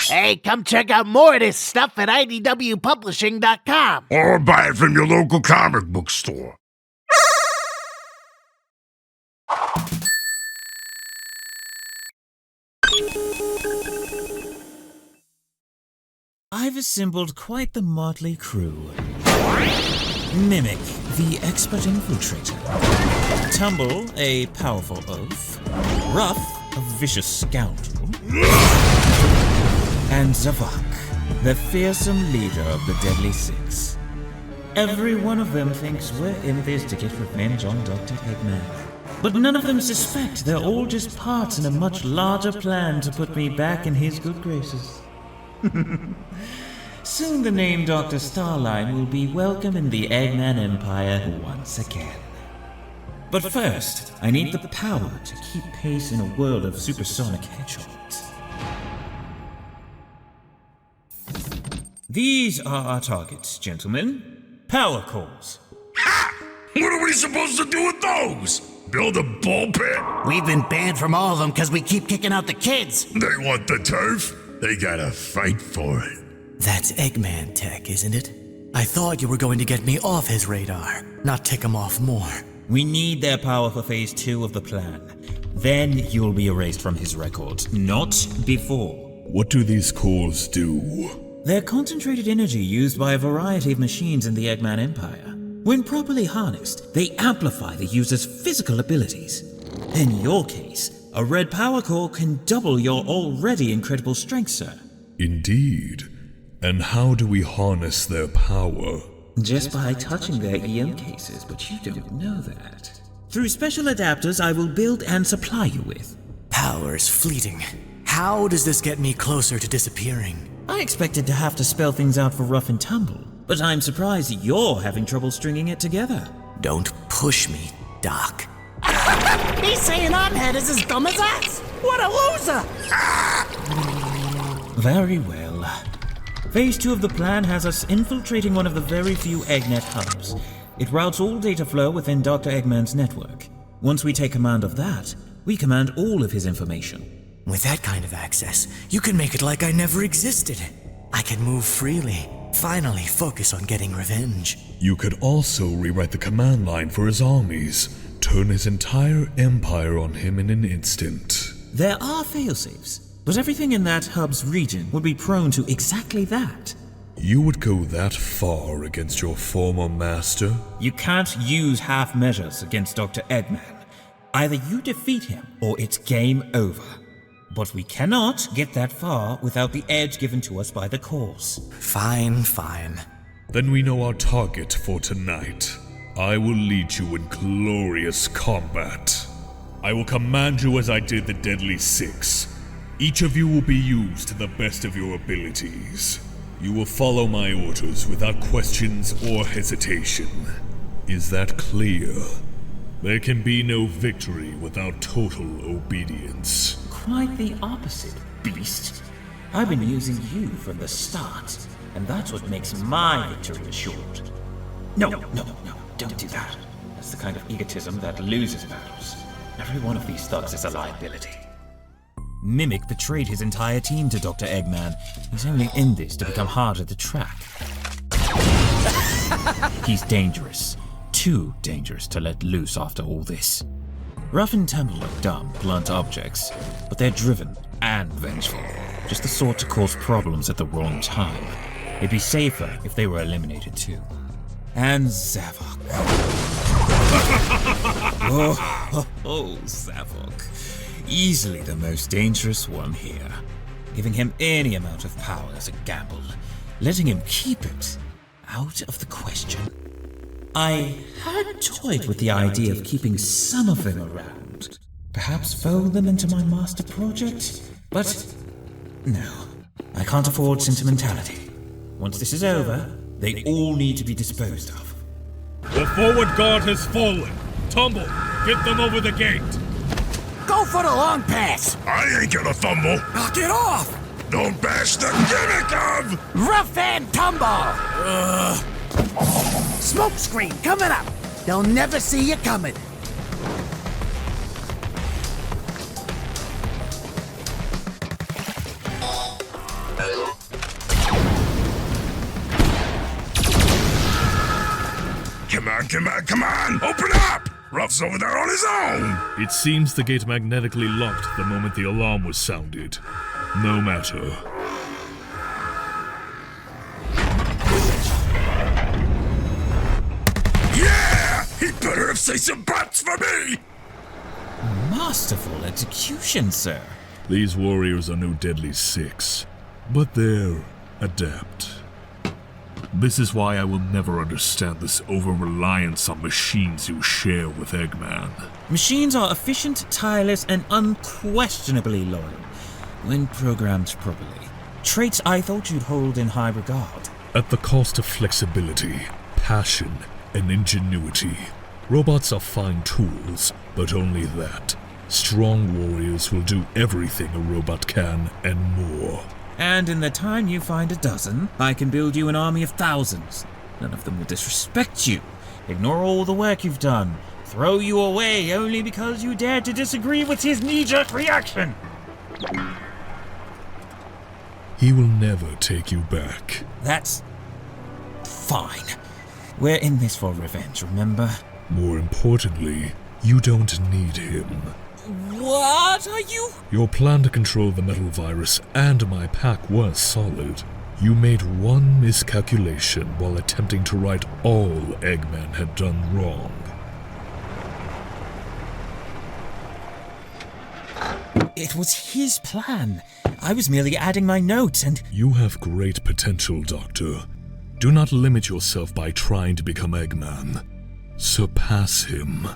Hey, come check out more of this stuff at IDWpublishing.com. Or buy it from your local comic book store. I've assembled quite the motley crew. Mimic, the expert infiltrator. Tumble, a powerful oaf. Ruff, a vicious scoundrel. And Zavok, the fearsome leader of the Deadly Six. Every one of them thinks we're in this to get revenge on Dr. Eggman. But none of them suspect they're all just parts in a much larger plan to put me back in his good graces. Soon the name Dr. Starline will be welcome in the Eggman Empire once again. But first, I need the power to keep pace in a world of supersonic hedgehogs. These are our targets, gentlemen. Power cores. Ha! What are we supposed to do with those? Build a bullpen? We've been banned from all of them because we keep kicking out the kids. They want the turf? They gotta fight for it. That's Eggman tech, isn't it? I thought you were going to get me off his radar, not tick him off more. We need their power for phase 2 of the plan. Then you'll be erased from his records, not before. What do these cores do? They're concentrated energy used by a variety of machines in the Eggman Empire. When properly harnessed, they amplify the user's physical abilities. In your case, a red power core can double your already incredible strength, sir. Indeed. And how do we harness their power? Just by touching their EM cases, but you don't know that. Through special adapters I will build and supply you with. Power's fleeting. How does this get me closer to disappearing? I expected to have to spell things out for Rough and Tumble, but I'm surprised you're having trouble stringing it together. Don't push me, Doc. He's saying I'm head is as dumb as that. What a loser! Very well. Phase 2 of the plan has us infiltrating one of the very few Eggnet hubs. It routes all data flow within Dr. Eggman's network. Once we take command of that, we command all of his information. With that kind of access, you can make it like I never existed. I can move freely, finally focus on getting revenge. You could also rewrite the command line for his armies, turn his entire empire on him in an instant. There are failsafes, but everything in that hub's region would be prone to exactly that. You would go that far against your former master? You can't use half measures against Dr. Eggman. Either you defeat him, or it's game over. But we cannot get that far without the edge given to us by the cores. Fine. Then we know our target for tonight. I will lead you in glorious combat. I will command you as I did the Deadly Six. Each of you will be used to the best of your abilities. You will follow my orders without questions or hesitation. Is that clear? There can be no victory without total obedience. Quite the opposite, beast. I've been using you from the start, and that's what makes my victory assured. No, don't do that. That's the kind of egotism that loses battles. Every one of these thugs is a liability. Mimic betrayed his entire team to Dr. Eggman. He's only in this to become harder to track. He's dangerous. Too dangerous to let loose after all this. Rough and Tumble are dumb, blunt objects, but they're driven and vengeful. Just the sort to cause problems at the wrong time. It'd be safer if they were eliminated too. And Zavok. Oh, Zavok. Easily the most dangerous one here. Giving him any amount of power is a gamble. Letting him keep it, out of the question. I had toyed with the idea of keeping some of them around. Perhaps fold them into my master project? But no, I can't afford sentimentality. Once this is over, they all need to be disposed of. The forward guard has fallen. Tumble, get them over the gate. Go for the long pass. I ain't gonna fumble. Knock it off! Don't bash the gimmick of... Rough and Tumble. Smoke screen coming up. They'll never see you coming. come on! Open up! Ruff's over there on his own! It seems the gate magnetically locked the moment the alarm was sounded. No matter. Yeah! He better have saved some butts for me! Masterful execution, sir. These warriors are no Deadly Six, but they're adept. This is why I will never understand this over-reliance on machines you share with Eggman. Machines are efficient, tireless, and unquestionably loyal, when programmed properly. Traits I thought you'd hold in high regard. At the cost of flexibility, passion, and ingenuity. Robots are fine tools, but only that. Strong warriors will do everything a robot can and more. And in the time you find a dozen, I can build you an army of thousands. None of them will disrespect you, ignore all the work you've done, throw you away only because you dared to disagree with his knee-jerk reaction. He will never take you back. That's fine. We're in this for revenge, remember? More importantly, you don't need him. What are you? Your plan to control the metal virus and my pack was solid. You made one miscalculation while attempting to right all Eggman had done wrong. It was his plan. I was merely adding my notes and... You have great potential, Doctor. Do not limit yourself by trying to become Eggman. Surpass him.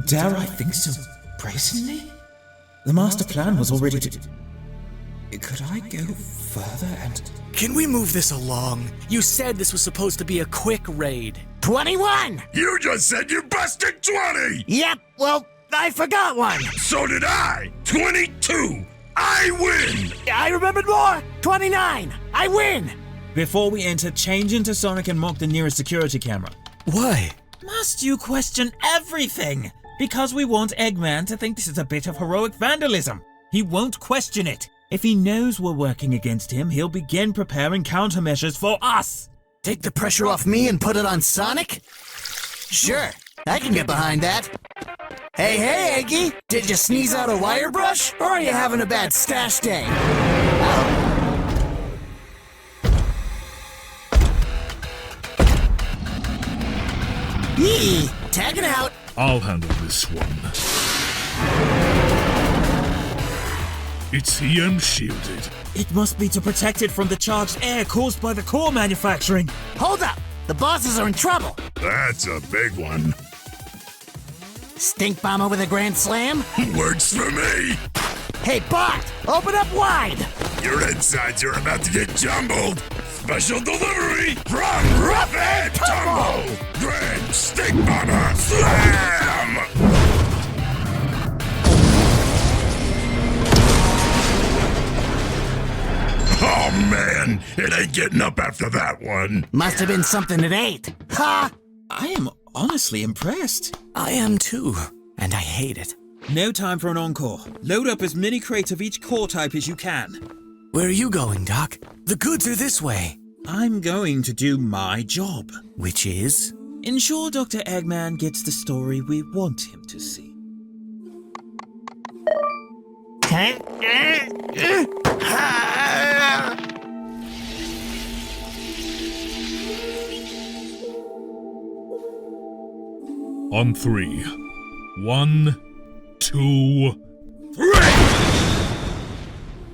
Dare I think so brazenly? The master plan was already to... Could I go further and... Can we move this along? You said this was supposed to be a quick raid. 21! You just said you busted 20! Yep, well, I forgot one. So did I! 22! I win! I remembered more. 29! I win! Before we enter, change into Sonic and mock the nearest security camera. Why? Must you question everything? Because we want Eggman to think this is a bit of heroic vandalism. He won't question it. If he knows we're working against him, he'll begin preparing countermeasures for us. Take the pressure off me and put it on Sonic? Sure, I can get behind that. Hey, Eggy! Did you sneeze out a wire brush? Or are you having a bad stash day? Yee! Tagging out! I'll handle this one. It's EM shielded. It must be to protect it from the charged air caused by the core manufacturing. Hold up! The bosses are in trouble! That's a big one. Stink bomb over the Grand Slam? Works for me! Hey, Bart! Open up wide! Your insides are about to get jumbled! Special delivery from Rough and Tumble! Grand Stink Bomber Slam! Oh man, it ain't getting up after that one. Must have been something it ate. Ha! I am honestly impressed. I am too, and I hate it. No time for an encore. Load up as many crates of each core type as you can. Where are you going, Doc? The goods are this way. I'm going to do my job. Which is? Ensure Dr. Eggman gets the story we want him to see. On 3. 1, 2, 3!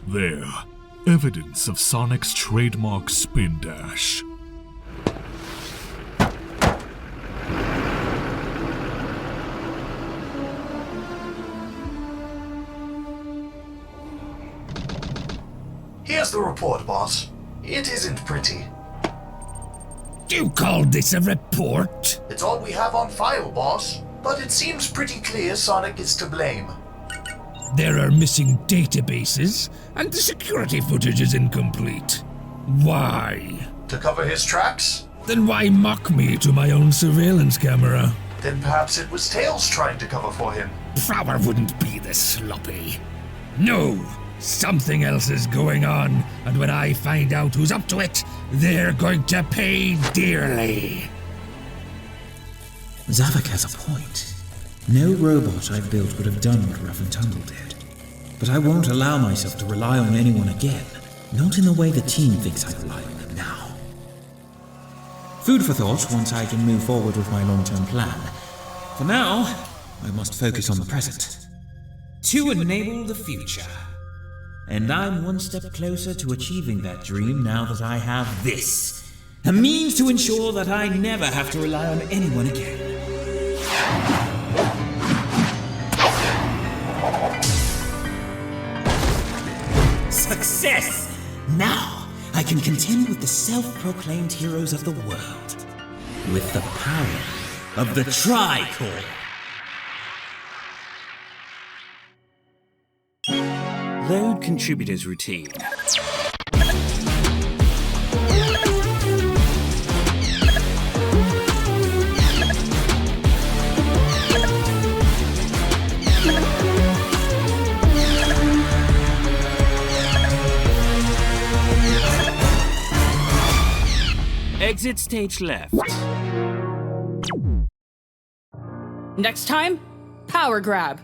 There. Evidence of Sonic's trademark spin dash. Here's the report, boss. It isn't pretty. You called this a report? It's all we have on file, boss. But it seems pretty clear Sonic is to blame. There are missing databases, and the security footage is incomplete. Why? To cover his tracks? Then why mock me to my own surveillance camera? Then perhaps it was Tails trying to cover for him. Power wouldn't be this sloppy. No, something else is going on, and when I find out who's up to it, they're going to pay dearly. Zavok has a point. No robot I've built would have done what Rough and Tumble did. But I won't allow myself to rely on anyone again. Not in the way the team thinks I rely on them now. Food for thought once I can move forward with my long-term plan. For now, I must focus on the present. To enable the future. And I'm one step closer to achieving that dream now that I have this. A means to ensure that I never have to rely on anyone again. Success! Now, I can contend with the self-proclaimed heroes of the world. With the power of the Tri-Core. Load contributors routine. Exit stage left. Next time, power grab.